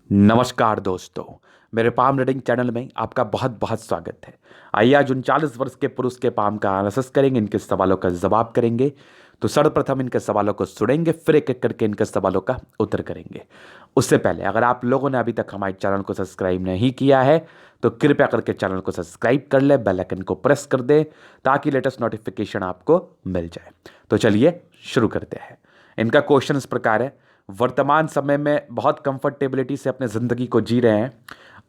नमस्कार दोस्तों, मेरे पाम रीडिंग चैनल में आपका बहुत बहुत स्वागत है। आइए आज 39 वर्ष के पुरुष के पाम का एनालिसिस करेंगे, इनके सवालों का जवाब करेंगे। तो सर्वप्रथम इनके सवालों को सुनेंगे, फिर एक एक करके इनके सवालों का उत्तर करेंगे। उससे पहले अगर आप लोगों ने अभी तक हमारे चैनल को सब्सक्राइब नहीं किया है तो कृपया करके चैनल को सब्सक्राइब कर ले, बेल आइकन को प्रेस कर दे ताकि लेटेस्ट नोटिफिकेशन आपको मिल जाए। तो चलिए शुरू करते हैं। इनका क्वेश्चन इस प्रकार है, वर्तमान समय में बहुत कंफर्टेबिलिटी से अपने ज़िंदगी को जी रहे हैं,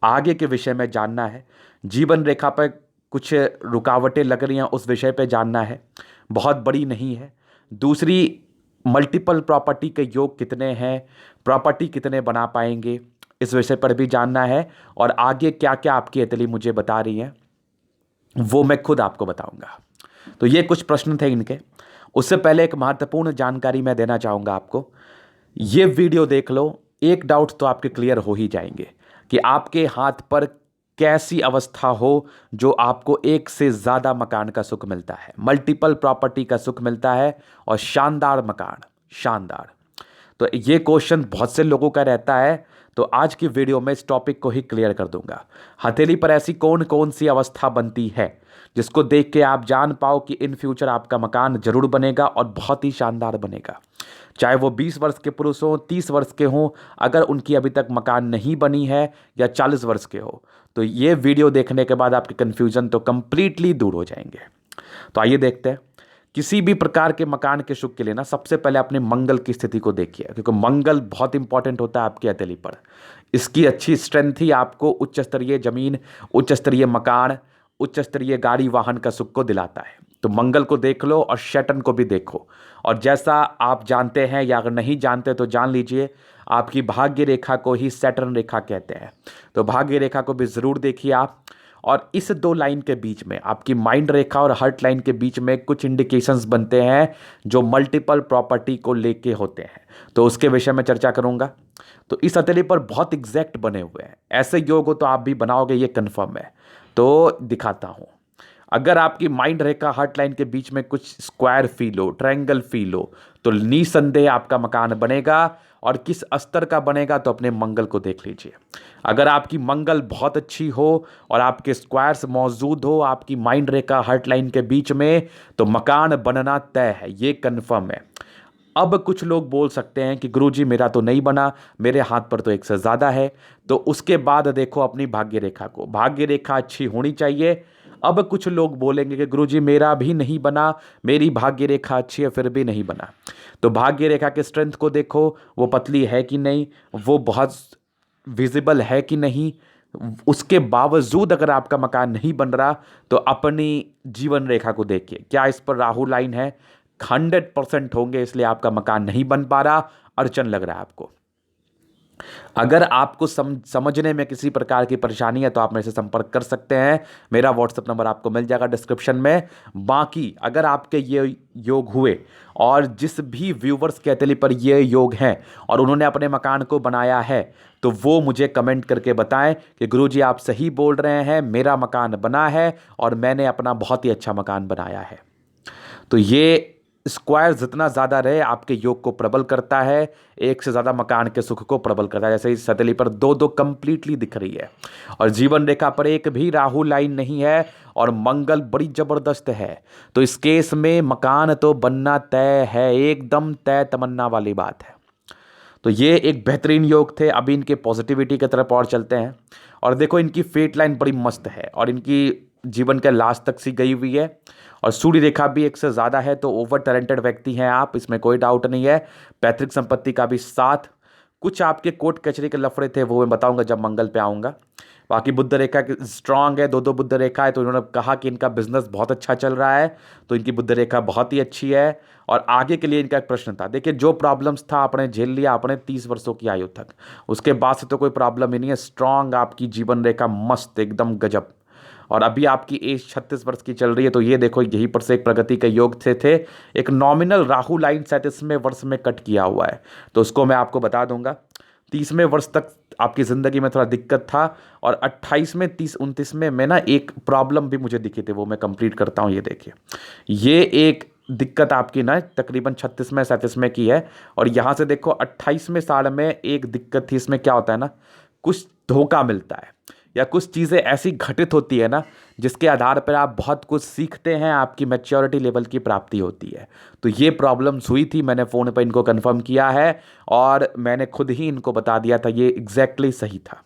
आगे के विषय में जानना है, जीवन रेखा पर कुछ रुकावटें लग रही हैं उस विषय पे जानना है, बहुत बड़ी नहीं है। दूसरी, मल्टीपल प्रॉपर्टी के योग कितने हैं, प्रॉपर्टी कितने बना पाएंगे, इस विषय पर भी जानना है। और आगे क्या क्या आपकी अतली मुझे बता रही हैं वो मैं खुद आपको बताऊंगा। तो ये कुछ प्रश्न थे इनके। उससे पहले एक महत्वपूर्ण जानकारी मैं देना चाहूँगा आपको। ये वीडियो देख लो, एक डाउट तो आपके क्लियर हो ही जाएंगे कि आपके हाथ पर कैसी अवस्था हो जो आपको एक से ज़्यादा मकान का सुख मिलता है, मल्टीपल प्रॉपर्टी का सुख मिलता है और शानदार मकान, शानदार। तो ये क्वेश्चन बहुत से लोगों का रहता है, तो आज की वीडियो में इस टॉपिक को ही क्लियर कर दूंगा। हथेली पर ऐसी कौन कौन सी अवस्था बनती है जिसको देख के आप जान पाओ कि इन फ्यूचर आपका मकान जरूर बनेगा और बहुत ही शानदार बनेगा। चाहे वो 20 वर्ष के पुरुष हों, 30 वर्ष के हों, अगर उनकी अभी तक मकान नहीं बनी है या 40 वर्ष के हो, तो ये वीडियो देखने के बाद आपके कन्फ्यूजन तो कंप्लीटली दूर हो जाएंगे। तो आइए देखते हैं। किसी भी प्रकार के मकान के सुख के लिए ना सबसे पहले अपने मंगल की स्थिति को देखिए, क्योंकि मंगल बहुत इंपॉर्टेंट होता है आपकी हथेली पर। इसकी अच्छी स्ट्रेंथ ही आपको उच्च स्तरीय जमीन, उच्च स्तरीय मकान, उच्च स्तरीय गाड़ी वाहन का सुख को दिलाता है। तो मंगल को देख लो और शैटर्न को भी देखो। और जैसा आप जानते हैं या अगर नहीं जानते तो जान लीजिए, आपकी भाग्य रेखा को ही सैटर्न रेखा कहते हैं। तो भाग्य रेखा को भी ज़रूर देखिए आप। और इस दो लाइन के बीच में, आपकी माइंड रेखा और हार्ट लाइन के बीच में कुछ इंडिकेशंस बनते हैं जो मल्टीपल प्रॉपर्टी को लेके होते हैं, तो उसके विषय में चर्चा करूंगा। तो इस हथेली पर बहुत एग्जैक्ट बने हुए हैं, ऐसे योग हो तो आप भी बनाओगे, ये कंफर्म है। तो दिखाता हूं। अगर आपकी माइंड रेखा हार्ट लाइन के बीच में कुछ स्क्वायर फील हो, ट्रायंगल फील हो, तो निसंदेह आपका मकान बनेगा। और किस स्तर का बनेगा तो अपने मंगल को देख लीजिए। अगर आपकी मंगल बहुत अच्छी हो और आपके स्क्वायर्स मौजूद हो आपकी माइंड रेखा हार्ट लाइन के बीच में, तो मकान बनना तय है, ये कंफर्म है। अब कुछ लोग बोल सकते हैं कि गुरुजी मेरा तो नहीं बना, मेरे हाथ पर तो एक से ज़्यादा है। तो उसके बाद देखो अपनी भाग्य रेखा को, भाग्य रेखा अच्छी होनी चाहिए। अब कुछ लोग बोलेंगे कि गुरुजी मेरा भी नहीं बना, मेरी भाग्य रेखा अच्छी है फिर भी नहीं बना। तो भाग्य रेखा के स्ट्रेंथ को देखो, वो पतली है कि नहीं, वो बहुत विजिबल है कि नहीं। उसके बावजूद अगर आपका मकान नहीं बन रहा तो अपनी जीवन रेखा को देखिए, क्या इस पर राहु लाइन है। 100% होंगे, इसलिए आपका मकान नहीं बन पा रहा, अड़चन लग रहा है आपको। अगर आपको समझने में किसी प्रकार की परेशानी है तो आप मेरे से संपर्क कर सकते हैं, मेरा व्हाट्सएप नंबर आपको मिल जाएगा डिस्क्रिप्शन में। बाकी अगर आपके ये योग हुए और जिस भी व्यूवर्स के हथेली पर ये योग हैं और उन्होंने अपने मकान को बनाया है, तो वो मुझे कमेंट करके बताएं कि गुरुजी आप सही बोल रहे हैं, मेरा मकान बना है और मैंने अपना बहुत ही अच्छा मकान बनाया है। तो ये स्क्वायर जितना ज़्यादा रहे आपके योग को प्रबल करता है, एक से ज़्यादा मकान के सुख को प्रबल करता है। जैसे इस हथेली पर दो दो कंप्लीटली दिख रही है और जीवन रेखा पर एक भी राहु लाइन नहीं है और मंगल बड़ी ज़बरदस्त है। तो इस केस में मकान तो बनना तय है, एकदम तय तमन्ना वाली बात है। तो ये एक बेहतरीन योग थे। अभी इनके पॉजिटिविटी की तरफ और चलते हैं। और देखो इनकी फेट लाइन बड़ी मस्त है और इनकी जीवन के लास्ट तक सी गई हुई है और सूर्य रेखा भी एक से ज़्यादा है। तो ओवर टैलेंटेड व्यक्ति हैं आप, इसमें कोई डाउट नहीं है। पैतृक संपत्ति का भी साथ, कुछ आपके कोर्ट कचहरी के लफड़े थे वो मैं बताऊंगा जब मंगल पे आऊँगा। बाकी बुद्ध रेखा स्ट्रांग है, दो दो बुद्ध रेखा है, तो इन्होंने कहा कि इनका बिजनेस बहुत अच्छा चल रहा है, तो इनकी बुद्ध रेखा बहुत ही अच्छी है। और आगे के लिए इनका एक प्रश्न था, देखिए जो प्रॉब्लम्स था आपने झेल लिया अपने 30 वर्षों की आयु तक, उसके बाद से तो कोई प्रॉब्लम ही नहीं है। स्ट्रांग आपकी जीवन रेखा, मस्त एकदम गजब। और अभी आपकी एज 36 वर्ष की चल रही है, तो ये देखो यहीं पर से एक प्रगति के योग से थे। एक नॉमिनल राहु लाइन 37वें वर्ष में कट किया हुआ है, तो उसको मैं आपको बता दूंगा। 30वें वर्ष तक आपकी ज़िंदगी में थोड़ा दिक्कत था और 28वें 30 29वें में ना एक प्रॉब्लम भी मुझे दिखी थी, वो मैं कंप्लीट करता हूँ। ये देखिए, ये एक दिक्कत आपकी ना तकरीबन 36वें 37वें की है। और यहाँ से देखो 28वें साल में एक दिक्कत थी। इसमें क्या होता है ना, कुछ धोखा मिलता है या कुछ चीज़ें ऐसी घटित होती है ना जिसके आधार पर आप बहुत कुछ सीखते हैं, आपकी मैच्योरिटी लेवल की प्राप्ति होती है। तो ये प्रॉब्लम्स हुई थी, मैंने फ़ोन पर इनको कंफर्म किया है और मैंने खुद ही इनको बता दिया था, ये एग्जैक्टली सही था।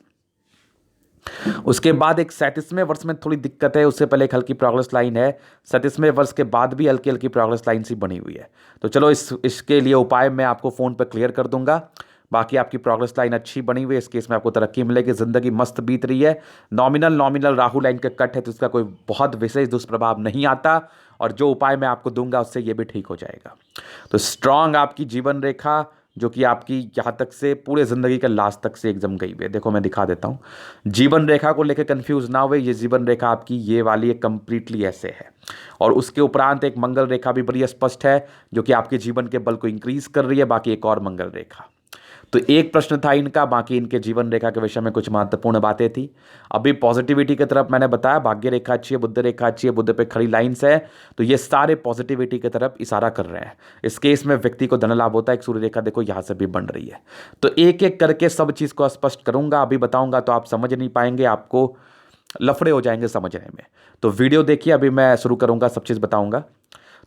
उसके बाद एक 37वें वर्ष में थोड़ी दिक्कत है, उससे पहले एक हल्की प्रोग्रेस लाइन है, 37वें वर्ष के बाद भी हल्की हल्की प्रोग्रेस लाइन सी बनी हुई है। तो चलो इसके लिए उपाय मैं आपको फ़ोन पर क्लियर कर दूंगा। बाकी आपकी प्रोग्रेस लाइन अच्छी बनी हुई है, इस केस में आपको तरक्की मिलेगी, ज़िंदगी मस्त बीत रही है। नॉमिनल राहु लाइन के कट है तो इसका कोई बहुत विशेष दुष्प्रभाव नहीं आता और जो उपाय मैं आपको दूंगा उससे ये भी ठीक हो जाएगा। तो स्ट्रांग आपकी जीवन रेखा जो कि आपकी यहाँ तक से पूरे ज़िंदगी के लास्ट तक से एकदम गई हुई है। देखो मैं दिखा देता हूँ, जीवन रेखा को लेकर कंफ्यूज ना हुए, ये जीवन रेखा आपकी ये वाली एक कंप्लीटली ऐसे है और उसके उपरांत एक मंगल रेखा भी बड़ी स्पष्ट है जो कि आपके जीवन के बल को इंक्रीज कर रही है। बाकी एक और मंगल रेखा। तो एक प्रश्न था इनका, बाकी इनके जीवन रेखा के विषय में कुछ महत्वपूर्ण बातें थी। अभी पॉजिटिविटी की तरफ मैंने बताया, भाग्य रेखा अच्छी है, बुध रेखा अच्छी है, बुध पे खड़ी लाइन्स है, तो ये सारे पॉजिटिविटी की तरफ इशारा कर रहे हैं। इस केस में व्यक्ति को धन लाभ होता है। एक सूर्य रेखा देखो यहाँ से भी बन रही है। तो एक एक करके सब चीज़ को स्पष्ट करूंगा, अभी बताऊंगा तो आप समझ नहीं पाएंगे, आपको लफड़े हो जाएंगे समझने में। तो वीडियो देखिए, अभी मैं शुरू करूंगा, सब चीज़ बताऊंगा।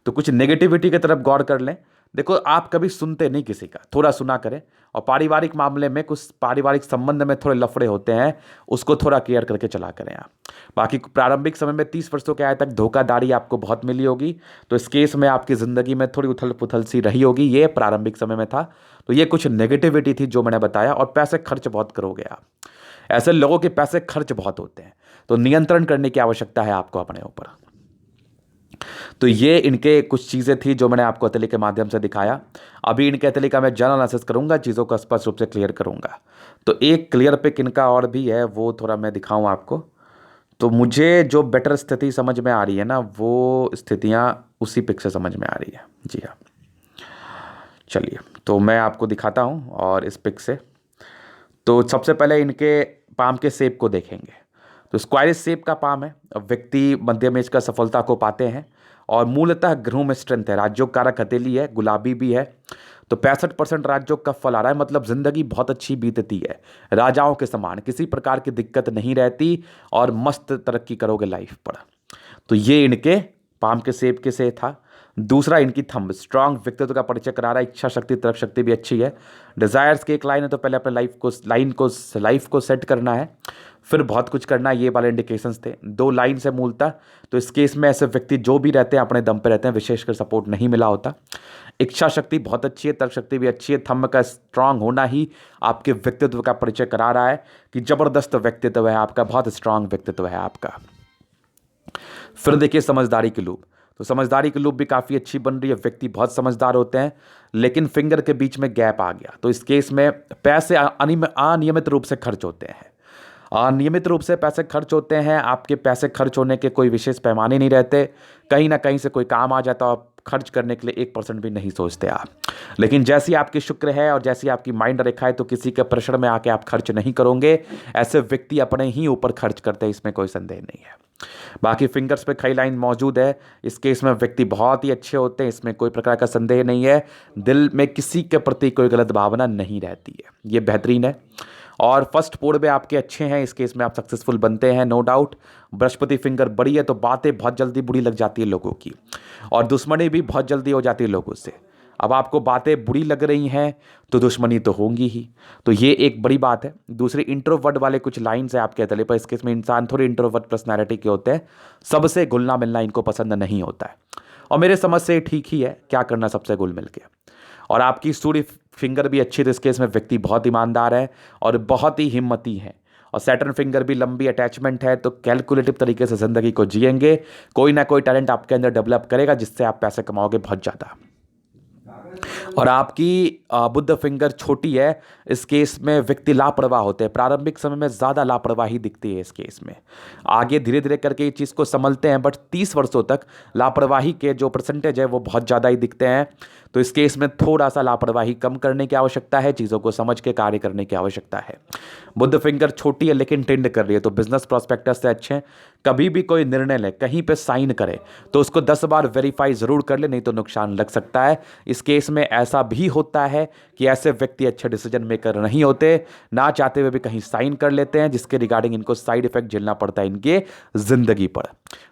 तो कुछ नेगेटिविटी की तरफ गौर कर लें। देखो आप कभी सुनते नहीं किसी का, थोड़ा सुना करें। और पारिवारिक मामले में कुछ पारिवारिक संबंध में थोड़े लफड़े होते हैं, उसको थोड़ा केयर करके चला करें आप। बाकी प्रारंभिक समय में 30 वर्षों के आय तक धोखाधड़ी आपको बहुत मिली होगी, तो इस केस में आपकी ज़िंदगी में थोड़ी उथल पुथल सी रही होगी, ये प्रारंभिक समय में था। तो ये कुछ नेगेटिविटी थी जो मैंने बताया। और पैसे खर्च बहुत करोगे आप, ऐसे लोगों के पैसे खर्च बहुत होते हैं, तो नियंत्रण करने की आवश्यकता है आपको अपने ऊपर। तो ये इनके कुछ चीज़ें थी जो मैंने आपको अतली के माध्यम से दिखाया। अभी इनके अतली का मैं जनरल एनालिसिस करूंगा, चीज़ों को स्पष्ट रूप से क्लियर करूंगा। तो एक क्लियर पिक इनका और भी है, वो थोड़ा मैं दिखाऊं आपको। तो मुझे जो बेटर स्थिति समझ में आ रही है ना, वो स्थितियां उसी पिक से समझ में आ रही है। जी हाँ, चलिए तो मैं आपको दिखाता हूँ और इस पिक से। तो सबसे पहले इनके पाम के शेप को देखेंगे। तो स्क्वायरिश शेप का पाम है, व्यक्ति मध्यम एज का सफलता को पाते हैं और मूलतः ग्रहों में स्ट्रेंथ है। राज्यों कारक हथेली है, गुलाबी भी है, तो 65% राज्यों का फल आ रहा है, मतलब जिंदगी बहुत अच्छी बीतती है, राजाओं के समान, किसी प्रकार की दिक्कत नहीं रहती और मस्त तरक्की करोगे लाइफ पर। तो ये इनके पाम के शेप के से था। दूसरा इनकी थंब, स्ट्रांग व्यक्तित्व का परिचय करा रहा है, इच्छा शक्ति तर्क शक्ति भी अच्छी है। डिजायर्स की एक लाइन है, तो पहले अपने लाइफ को सेट करना है, फिर बहुत कुछ करना है, ये वाले इंडिकेशंस थे। 2 लाइन से मूलतः। तो इस केस में ऐसे व्यक्ति जो भी रहते हैं अपने दम पे रहते हैं, विशेषकर सपोर्ट नहीं मिला होता। इच्छा शक्ति बहुत अच्छी है, तर्क शक्ति भी अच्छी है। थंब का स्ट्रांग होना ही आपके व्यक्तित्व का परिचय करा रहा है कि जबरदस्त व्यक्तित्व है आपका, बहुत स्ट्रांग व्यक्तित्व है आपका। फिर देखिए समझदारी की लूप, तो समझदारी की लूप भी काफ़ी अच्छी बन रही है, व्यक्ति बहुत समझदार होते हैं, लेकिन फिंगर के बीच में गैप आ गया। तो इस केस में पैसे अनियमित रूप से खर्च होते हैं, अनियमित रूप से पैसे खर्च होते हैं। आपके पैसे खर्च होने के कोई विशेष पैमाने नहीं रहते, कहीं ना कहीं से कोई काम आ जाता है, खर्च करने के लिए 1% भी नहीं सोचते आप। लेकिन जैसी आपकी शुक्र है और जैसी आपकी माइंड रेखा है, तो किसी के प्रेशर में आके आप खर्च नहीं करोगे। ऐसे व्यक्ति अपने ही ऊपर खर्च करते हैं, इसमें कोई संदेह नहीं है। बाकी फिंगर्स पे खड़ी लाइन मौजूद है, इस केस में व्यक्ति बहुत ही अच्छे होते हैं, इसमें कोई प्रकार का संदेह नहीं है। दिल में किसी के प्रति कोई गलत भावना नहीं रहती है, ये बेहतरीन है। और फर्स्ट पोर्ड में आपके अच्छे हैं, इस केस में आप सक्सेसफुल बनते हैं, नो डाउट। बृहस्पति फिंगर बड़ी है, तो बातें बहुत जल्दी बुरी लग जाती है लोगों की, और दुश्मनी भी बहुत जल्दी हो जाती है लोगों से। अब आपको बातें बुरी लग रही हैं तो दुश्मनी तो होंगी ही, तो ये एक बड़ी बात है। दूसरी इंट्रोवर्ट वाले कुछ लाइन्स है आपके तले पर, इस केस में इंसान थोड़ी इंट्रोवर्ट पर्सनैलिटी के होते हैं, सबसे घुलना मिलना इनको पसंद नहीं होता है, और मेरे समझ से ठीक ही है, क्या करना सबसे घुल मिल के। और आपकी सूर्य फिंगर भी अच्छी, तो इस केस में व्यक्ति बहुत ईमानदार है और बहुत ही हिम्मती है। और सैटर्न फिंगर भी लंबी अटैचमेंट है, तो कैलकुलेटिव तरीके से जिंदगी को जिएंगे, कोई ना कोई टैलेंट आपके अंदर डेवलप करेगा जिससे आप पैसे कमाओगे बहुत ज़्यादा। और आपकी बुध फिंगर छोटी है, इस केस में व्यक्ति लापरवाह होते हैं, प्रारंभिक समय में ज़्यादा लापरवाही दिखती है इस केस में, आगे धीरे धीरे करके ये चीज़ को संभलते हैं, बट 30 वर्षों तक लापरवाही के जो परसेंटेज है वो बहुत ज़्यादा ही दिखते हैं। तो इस केस में थोड़ा सा लापरवाही कम करने की आवश्यकता है, चीज़ों को समझ के कार्य करने की आवश्यकता है। बुध फिंगर छोटी है लेकिन टेंड कर रही है, तो बिजनेस प्रोस्पेक्टस से अच्छे हैं। कभी भी कोई निर्णय ले, कहीं पे साइन करे, तो उसको 10 बार वेरीफाई ज़रूर कर ले, नहीं तो नुकसान लग सकता है। इस केस में ऐसा भी होता है कि ऐसे व्यक्ति अच्छे डिसीजन मेकर नहीं होते, ना चाहते हुए भी कहीं साइन कर लेते हैं, जिसके रिगार्डिंग इनको साइड इफेक्ट झेलना पड़ता है इनके जिंदगी पर।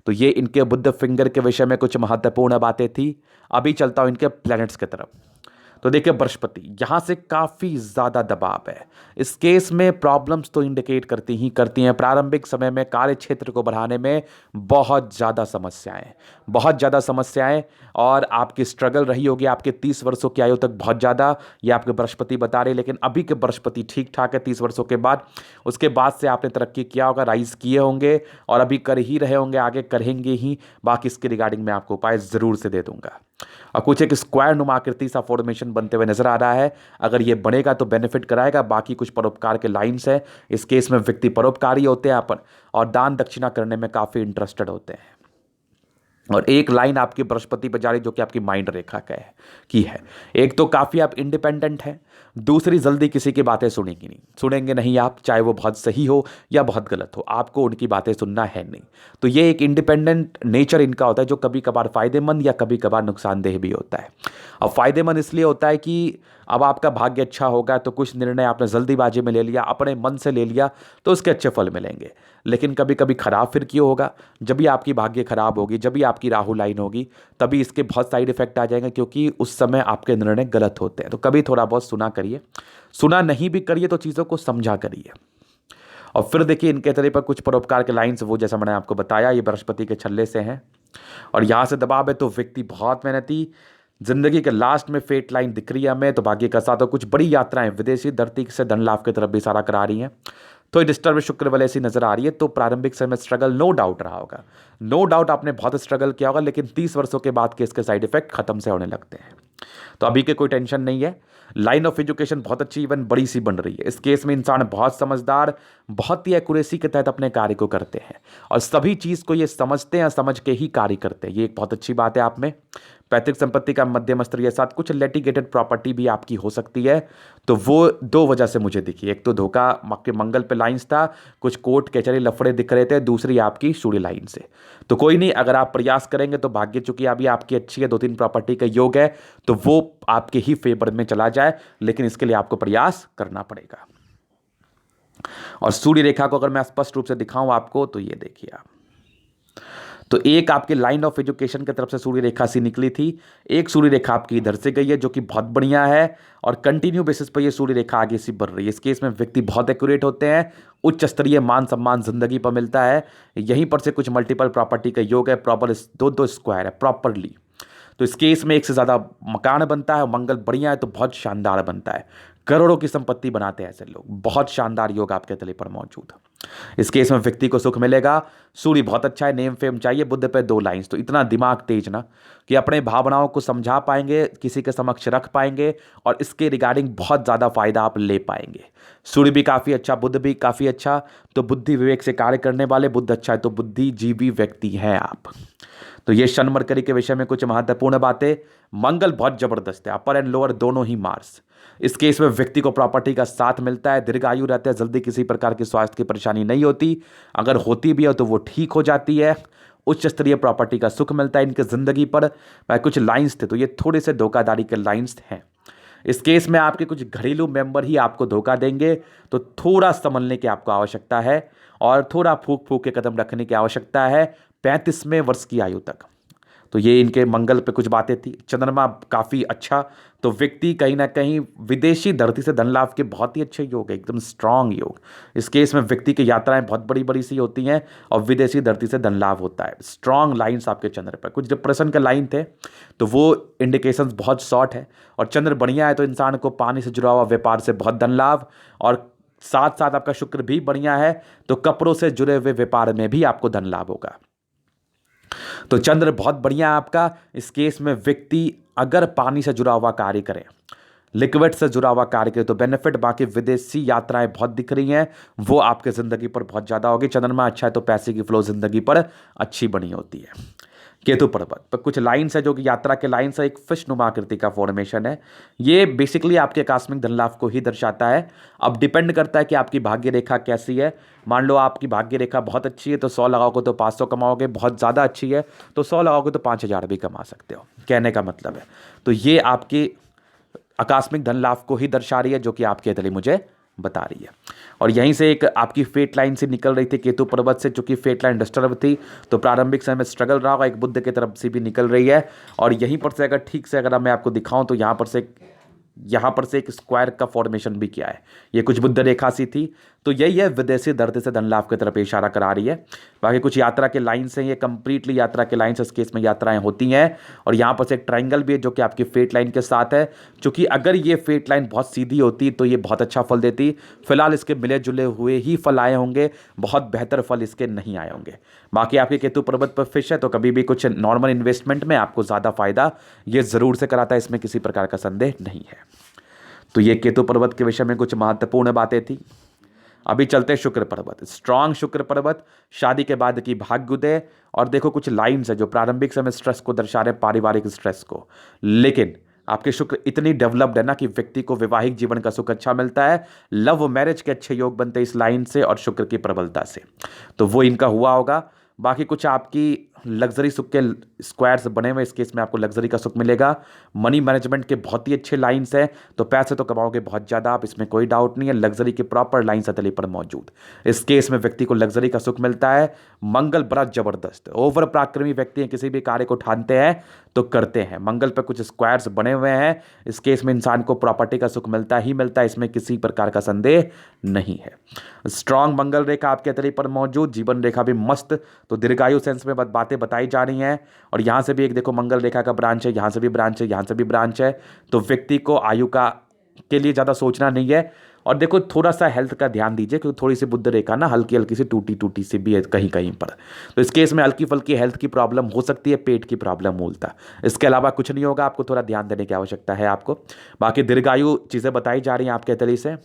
तो ये इनके बुध फिंगर के विषय में कुछ महत्वपूर्ण बातें थी। अभी चलता हूं इनके प्लैनेट्स की तरफ। तो देखिए बृहस्पति यहां से काफी ज्यादा दबाव है। इस केस में प्रॉब्लम्स तो इंडिकेट करती हैं प्रारंभिक समय में कार्य क्षेत्र को बढ़ाने में बहुत ज्यादा समस्याएं और आपकी स्ट्रगल रही होगी आपके 30 वर्षों की आयु तक बहुत ज्यादा, ये आपके बृहस्पति बता रहे। लेकिन अभी के बृहस्पति ठीक ठाक है 30 वर्षों के बाद। उसके बाद से आपने तरक्की किया होगा, राइज किए होंगे और अभी कर ही रहे होंगे, आगे करेंगे ही। बाकी इसके रिगार्डिंग मैं आपको उपाय जरूर से दे दूंगा। और कुछ एक स्क्वायर नुमा आकृति सा फॉर्मेशन बनते हुए नजर आ रहा है। अगर ये बनेगा तो बेनिफिट कराएगा। बाकी कुछ परोपकार के लाइंस है। इस केस में व्यक्ति परोपकारी होते हैं अपन और दान दक्षिणा करने में काफी इंटरेस्टेड होते हैं। और एक लाइन आपकी बृहस्पति पर जा रही जो कि आपकी माइंड रेखा का है की है। एक तो काफी आप इंडिपेंडेंट हैं, दूसरी जल्दी किसी की बातें सुनेंगे नहीं आप, चाहे वो बहुत सही हो या बहुत गलत हो, आपको उनकी बातें सुनना है नहीं। तो ये एक इंडिपेंडेंट नेचर इनका होता है जो कभी कभार फायदेमंद या कभी कभार नुकसानदेह भी होता है। अब फायदेमंद इसलिए होता है कि अब आपका भाग्य अच्छा होगा तो कुछ निर्णय आपने जल्दीबाजी में ले लिया, अपने मन से ले लिया, तो उसके अच्छे फल मिलेंगे। लेकिन कभी कभी खराब फिर क्यों होगा? जब भी आपकी भाग्य खराब होगी, जब भी आपकी राहु लाइन होगी, तभी इसके बहुत साइड इफेक्ट आ जाएंगे, क्योंकि उस समय आपके निर्णय गलत होते हैं। तो कभी थोड़ा बहुत सुना करिए, सुना नहीं भी करिए तो चीज़ों को समझा करिए। और फिर देखिए इनके तरह पर कुछ परोपकार के लाइन्स, वो जैसा मैंने आपको बताया, ये बृहस्पति के छल्ले से हैं और यहाँ से दबाव है। तो व्यक्ति बहुत मेहनती, जिंदगी के लास्ट में फेट लाइन दिख रही है हमें, तो भाग्य का साथ और कुछ बड़ी यात्राएं विदेशी धरती से धन लाभ की तरफ भी इशारा करा रही हैं। तो डिस्टर्ब शुक्र वाले ऐसी नजर आ रही है। तो प्रारंभिक समय स्ट्रगल नो डाउट रहा होगा, नो डाउट आपने बहुत स्ट्रगल किया होगा, लेकिन 30 वर्षों के बाद के इसके साइड इफेक्ट खत्म से होने लगते हैं। तो अभी के कोई टेंशन नहीं है। लाइन ऑफ एजुकेशन बहुत अच्छी, इवन बड़ी सी बन रही है। इस केस में इंसान बहुत समझदार, बहुत ही एक्यूरेसी के तहत अपने कार्य को करते हैं और सभी चीज को ये समझते हैं, समझ के ही कार्य करते हैं। ये एक बहुत अच्छी बात है आप में। पैतृक संपत्ति का मध्यम स्तर के साथ कुछ लिटिगेटेड प्रॉपर्टी भी आपकी हो सकती है। तो वो दो वजह से मुझे दिखी, एक तो धोखा के मंगल पे लाइंस था, कुछ कोर्ट कचहरी लफड़े दिख रहे थे, दूसरी आपकी सूर्य लाइन से। तो कोई नहीं, अगर आप प्रयास करेंगे तो भाग्य चूंकि अभी आपकी अच्छी है, 2-3 प्रॉपर्टी का योग है, तो वो आपके ही फेवर में चला जाए। लेकिन इसके लिए आपको प्रयास करना पड़ेगा। और सूर्य रेखा को अगर मैं स्पष्ट रूप से दिखाऊं आपको, तो ये देखिए आप, तो एक आपके लाइन ऑफ एजुकेशन की तरफ से सूर्य रेखा सी निकली थी, एक सूर्य रेखा आपकी इधर से गई है जो कि बहुत बढ़िया है और कंटिन्यू बेसिस पर ये सूर्य रेखा आगे सी बढ़ रही है। इस केस में व्यक्ति बहुत एक्यूरेट होते हैं, उच्च स्तरीय मान सम्मान जिंदगी पर मिलता है। यहीं पर से कुछ मल्टीपल प्रॉपर्टी का योग है, प्रॉपर दो स्क्वायर है प्रॉपरली। तो इस केस में एक से ज़्यादा मकान बनता है, मंगल बढ़िया है तो बहुत शानदार बनता है। करोड़ों की संपत्ति बनाते हैं ऐसे लोग, बहुत शानदार योग आपके तले पर मौजूद है। इस केस में व्यक्ति को सुख मिलेगा। सूर्य बहुत अच्छा है, नेम फेम चाहिए, बुध पे 2 लाइंस, तो इतना दिमाग तेज ना कि अपने भावनाओं को समझा पाएंगे, किसी के समक्ष रख पाएंगे और इसके रिगार्डिंग बहुत ज़्यादा फायदा आप ले पाएंगे। सूर्य भी काफ़ी अच्छा, बुध भी काफ़ी अच्छा, तो बुद्धि विवेक से कार्य करने वाले, बुध अच्छा है तो बुद्धिजीवी व्यक्ति हैं आप। तो ये शन मरकरी के विषय में कुछ महत्वपूर्ण बातें। मंगल बहुत जबरदस्त है, अपर एंड लोअर दोनों ही मार्स। इस केस में व्यक्ति को प्रॉपर्टी का साथ मिलता है, दीर्घायु रहते हैं, जल्दी किसी प्रकार की स्वास्थ्य की परेशानी नहीं होती, अगर होती भी है तो वो ठीक हो जाती है। उच्च स्तरीय प्रॉपर्टी का सुख मिलता है इनके जिंदगी पर। कुछ लाइंस थे तो ये थोड़े से धोखाधड़ी के लाइंस हैं। इस केस में आपके कुछ घरेलू मेंबर ही आपको धोखा देंगे, तो थोड़ा संभलने की आपको आवश्यकता है और थोड़ा फूक फूक के कदम रखने की आवश्यकता है 35वें वर्ष की आयु तक। तो ये इनके मंगल पे कुछ बातें थी। चंद्रमा काफ़ी अच्छा, तो व्यक्ति कहीं ना कहीं विदेशी धरती से धन लाभ के बहुत ही अच्छे योग है, एकदम स्ट्रांग योग। इस केस में व्यक्ति की यात्राएं बहुत बड़ी बड़ी सी होती हैं और विदेशी धरती से धन लाभ होता है। स्ट्रांग लाइन्स आपके चंद्र पर, कुछ डिप्रेशन के लाइन थे तो वो इंडिकेशंस बहुत शॉर्ट है। और चंद्र बढ़िया है तो इंसान को पानी से जुड़ा हुआ व्यापार से बहुत धन लाभ, और साथ साथ आपका शुक्र भी बढ़िया है तो कपड़ों से जुड़े हुए व्यापार में भी आपको धन लाभ होगा। तो चंद्र बहुत बढ़िया है आपका। इस केस में व्यक्ति अगर पानी से जुड़ा हुआ कार्य करे, लिक्विड से जुड़ा हुआ कार्य करे तो बेनिफिट। बाकी विदेशी यात्राएं बहुत दिख रही हैं, वो आपके ज़िंदगी पर बहुत ज़्यादा होगी। चंद्रमा अच्छा है तो पैसे की फ्लो ज़िंदगी पर अच्छी बनी होती है। केतु पर्वत पर कुछ लाइन्स है जो कि यात्रा के लाइन्स है, एक फिश नुमा आकृति का फॉर्मेशन है। ये बेसिकली आपके आकस्मिक धन लाभ को ही दर्शाता है। अब डिपेंड करता है कि आपकी भाग्य रेखा कैसी है। मान लो आपकी भाग्य रेखा बहुत अच्छी है तो 100 लगाओगे तो 500 कमाओगे, बहुत ज़्यादा अच्छी है तो 100 लगाओगे तो 5000 भी कमा सकते हो, कहने का मतलब है। तो ये आपकी आकस्मिक धन लाभ को ही दर्शा रही है, जो कि आपकी हथेली मुझे बता रही है। और यहीं से एक आपकी फेट लाइन से निकल रही थी केतु पर्वत से, चूंकि फेट लाइन डिस्टर्ब थी तो प्रारंभिक समय में स्ट्रगल रहा होगा, एक बुद्ध की तरफ से भी निकल रही है। और यहीं पर से अगर ठीक से अगर मैं आपको दिखाऊं तो यहाँ पर से एक स्क्वायर का फॉर्मेशन भी किया है, ये कुछ बुद्ध रेखा सी थी। तो यही है विदेशी धरती से धन लाभ की तरफ इशारा करा रही है। बाकी कुछ यात्रा के लाइन्स हैं, ये कंप्लीटली यात्रा के लाइन्स, इस केस में यात्राएं होती हैं। और यहाँ पर से एक ट्राइंगल भी है जो कि आपकी फेट लाइन के साथ है। चूंकि अगर ये फेट लाइन बहुत सीधी होती तो ये बहुत अच्छा फल देती, फिलहाल इसके मिले जुले हुए ही फल आए होंगे, बहुत बेहतर फल इसके नहीं आए होंगे। बाकी आपके केतु पर्वत पर फिश है तो कभी भी कुछ नॉर्मल इन्वेस्टमेंट में आपको ज़्यादा फायदा ये ज़रूर से कराता है, इसमें किसी प्रकार का संदेह नहीं है। तो ये केतु पर्वत के विषय में कुछ महत्वपूर्ण बातें थी। अभी चलते हैं शुक्र पर्वत। स्ट्रांग शुक्र पर्वत, शादी के बाद की भाग्योदय। और देखो कुछ लाइन्स है जो प्रारंभिक समय स्ट्रेस को दर्शा रहे, पारिवारिक स्ट्रेस को। लेकिन आपके शुक्र इतनी डेवलप्ड है ना कि व्यक्ति को वैवाहिक जीवन का सुख अच्छा मिलता है, लव मैरिज के अच्छे योग बनते हैं इस लाइन से और शुक्र की प्रबलता से, तो वो इनका हुआ होगा। बाकी कुछ आपकी लग्जरी सुख के स्क्वायर्स बने हुए, इस केस में आपको लग्जरी का सुख मिलेगा। मनी मैनेजमेंट के बहुत ही अच्छे लाइंस हैं, तो पैसे तो कमाओगे बहुत ज़्यादा आप, इसमें कोई डाउट नहीं है। लग्जरी के प्रॉपर लाइंस हथेली पर मौजूद, इस केस में व्यक्ति को लग्जरी का सुख मिलता है। मंगल बड़ा जबरदस्त, ओवर पराक्रमी व्यक्ति हैं, किसी भी कार्य को ठानते हैं तो करते हैं। मंगल पर कुछ स्क्वायर्स बने हुए हैं, इस केस में इंसान को प्रॉपर्टी का सुख मिलता ही मिलता है, इसमें किसी प्रकार का संदेह नहीं है। स्ट्रांग मंगल रेखा आपके हथेली पर मौजूद, जीवन रेखा भी मस्त, तो दीर्घायु सेंस में बातें बताई जा रही हैं। और यहां से भी एक देखो मंगल रेखा का ब्रांच है, यहां से भी ब्रांच है, यहां से भी ब्रांच है, तो व्यक्ति को आयु का के लिए ज्यादा सोचना नहीं है। और देखो थोड़ा सा हेल्थ का ध्यान दीजिए, क्योंकि थोड़ी सी बुध रेखा ना हल्की हल्की सी टूटी टूटी सी भी है कहीं कहीं पर, तो इस केस में हल्की फुल्की हेल्थ की प्रॉब्लम हो सकती है, पेट की प्रॉब्लम मूलतः, इसके अलावा कुछ नहीं होगा। आपको थोड़ा ध्यान देने की आवश्यकता है आपको। बाकी दीर्घायु चीजें बताई जा रही हैं आपके हथेली से।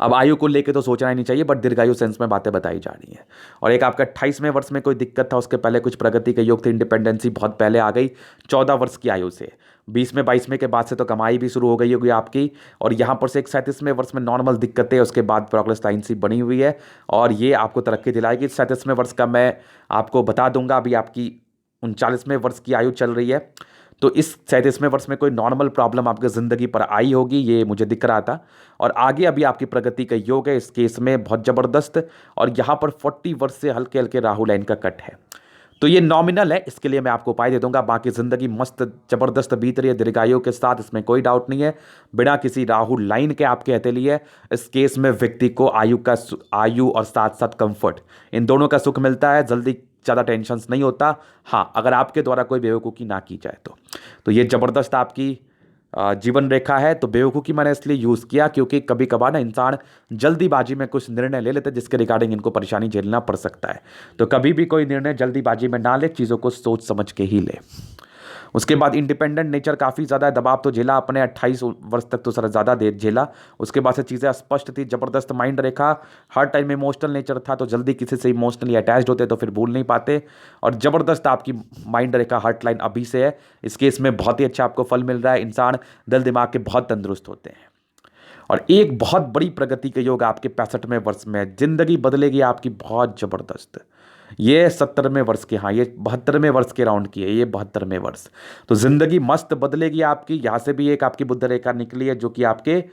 अब आयु को लेके तो सोचना ही नहीं चाहिए, बट दीर्घायु सेंस में बातें बताई जा रही हैं। और एक आपका 28वें वर्ष में कोई दिक्कत था, उसके पहले कुछ प्रगति के योग थे, इंडिपेंडेंसी बहुत पहले आ गई 14 वर्ष की आयु से। 20वें 22वें के बाद से तो कमाई भी शुरू हो गई होगी आपकी। और यहाँ पर से एक 37वें वर्ष में नॉर्मल दिक्कतें, उसके बाद प्रोग्रेस लाइन सी बनी हुई है और ये आपको तरक्की दिलाएगी। 37वें वर्ष का मैं आपको बता दूंगा, अभी आपकी 39वें वर्ष की आयु चल रही है, तो इस 37वें वर्ष में कोई नॉर्मल प्रॉब्लम आपकी ज़िंदगी पर आई होगी, ये मुझे दिख रहा था। और आगे अभी आपकी प्रगति का योग है इस केस में बहुत ज़बरदस्त। और यहाँ पर 40 वर्ष से हल्के हल्के राहु लाइन का कट है, तो ये नॉमिनल है, इसके लिए मैं आपको उपाय दे दूंगा। बाकी ज़िंदगी मस्त ज़बरदस्त बीत रही है दीर्घायु के साथ, इसमें कोई डाउट नहीं है, बिना किसी राहु लाइन के आपके हथेली है। इस केस में व्यक्ति को आयु और साथ साथ कंफर्ट, इन दोनों का सुख मिलता है, जल्दी ज़्यादा टेंशन नहीं होता। हाँ, अगर आपके द्वारा कोई बेवकूफ़ी ना की जाए तो ये ज़बरदस्त आपकी जीवन रेखा है। तो बेवकूफ़ी मैंने इसलिए यूज़ किया क्योंकि कभी कभार ना इंसान जल्दीबाजी में कुछ निर्णय ले लेते हैं जिसके रिगार्डिंग इनको परेशानी झेलना पड़ सकता है। तो कभी भी कोई निर्णय जल्दीबाजी में ना ले, चीज़ों को सोच समझ के ही ले। उसके बाद इंडिपेंडेंट नेचर काफ़ी ज़्यादा है, दबाव तो झेला अपने 28 वर्ष तक तो सर ज़्यादा देर झेला। उसके बाद से चीज़ें स्पष्ट थी, ज़बरदस्त माइंड रेखा, हर टाइम इमोशनल नेचर था, तो जल्दी किसी से इमोशनली अटैच्ड होते तो फिर भूल नहीं पाते। और ज़बरदस्त आपकी माइंड रेखा हार्ट लाइन अभी से है, इस केस में बहुत ही अच्छा आपको फल मिल रहा है। इंसान दिल दिमाग के बहुत तंदुरुस्त होते हैं। और एक बहुत बड़ी प्रगति के योग आपके 65वें वर्ष में, जिंदगी बदलेगी आपकी बहुत ज़बरदस्त। ये 70वें वर्ष के, हाँ ये 72वें वर्ष के राउंड की है, ये 72वें वर्ष, तो जिंदगी मस्त बदलेगी आपकी। यहाँ से भी एक आपकी बुध रेखा निकली है जो कि आपके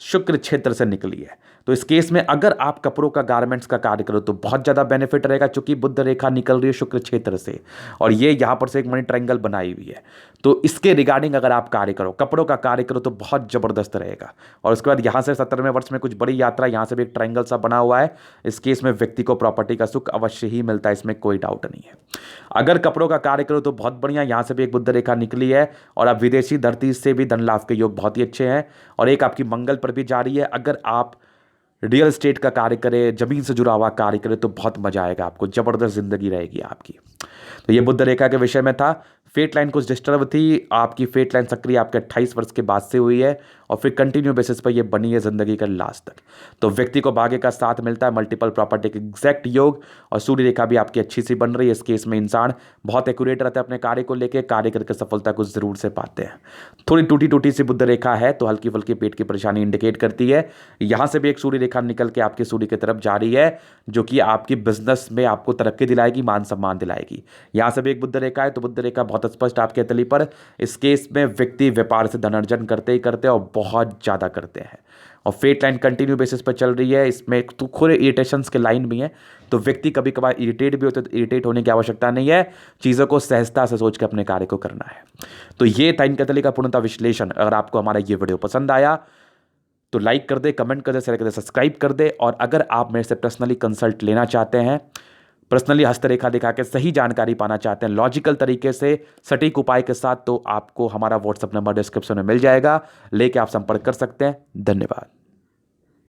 शुक्र क्षेत्र से निकली है। तो इस केस में अगर आप कपड़ों का गारमेंट्स का कार्य करो तो बहुत ज़्यादा बेनिफिट रहेगा, क्योंकि बुध रेखा निकल रही है शुक्र क्षेत्र से और ये यहाँ पर से एक मनी ट्रायंगल बनाई हुई है। तो इसके रिगार्डिंग अगर आप कार्य करो, कपड़ों का कार्य करो तो बहुत ज़बरदस्त रहेगा। और उसके बाद यहाँ से 70वें वर्ष में कुछ बड़ी यात्रा, यहाँ से भी एक ट्रायंगल सा बना हुआ है, इस केस में व्यक्ति को प्रॉपर्टी का सुख अवश्य ही मिलता है, इसमें कोई डाउट नहीं है। अगर कपड़ों का कार्य करो तो बहुत बढ़िया, यहाँ से भी एक बुध रेखा निकली है और अब विदेशी धरती से भी धन लाभ के योग बहुत ही अच्छे हैं। और एक आपकी मंगल पर भी जा रही है। अगर आप रियल एस्टेट का कार्य करें, जमीन से जुड़ा हुआ कार्य करें तो बहुत मजा आएगा आपको, ज़बरदस्त जिंदगी रहेगी आपकी। तो ये बुध रेखा के विषय में था। फेट लाइन कुछ डिस्टर्ब थी, आपकी फेट लाइन सक्रिय आपके 28 वर्ष के बाद से हुई है और फिर कंटिन्यू बेसिस पर ये बनी है जिंदगी का लास्ट तक। तो व्यक्ति को भाग्य का साथ मिलता है, मल्टीपल प्रॉपर्टी के एग्जैक्ट योग, और सूर्य रेखा भी आपकी अच्छी सी बन रही है। इस केस में इंसान बहुत एक्यूरेट रहता है अपने कार्य को लेकर, कार्य करके सफलता को जरूर से पाते हैं। थोड़ी टूटी टूटी सी बुध रेखा है तो हल्की फुल्की पेट की परेशानी इंडिकेट करती है। यहां से भी एक सूर्य रेखा निकल के आपके सूर्य की तरफ जा रही है, जो कि आपकी बिजनेस में आपको तरक्की दिलाएगी, मान सम्मान दिलाएगी। यहां से भी एक बुध रेखा है तो बुध रेखा बहुत स्पष्ट आपके तली पर। इस केस में व्यक्ति व्यापार से धन अर्जन करते ही करते हैं और बहुत ज्यादा करते हैं, और फेट लाइन कंटिन्यू बेसिस पर चल रही है। इसमें तो थोड़े इरिटेशंस के लाइन भी हैं, तो व्यक्ति कभी कभार इरिटेट भी होते हैं, तो इरिटेट होने की आवश्यकता नहीं है, चीज़ों को सहजता से सोच के अपने कार्य को करना है। तो ये था इनके तले का पूर्णतः विश्लेषण। अगर आपको हमारा ये वीडियो पसंद आया तो लाइक कर दे, कमेंट कर दे, शेयर कर दे, सब्सक्राइब कर दे। और अगर आप मेरे से पर्सनली कंसल्ट लेना चाहते हैं, पर्सनली हस्तरेखा दिखा के सही जानकारी पाना चाहते हैं लॉजिकल तरीके से सटीक उपाय के साथ, तो आपको हमारा व्हाट्सएप नंबर डिस्क्रिप्शन में मिल जाएगा, लेके आप संपर्क कर सकते हैं। धन्यवाद।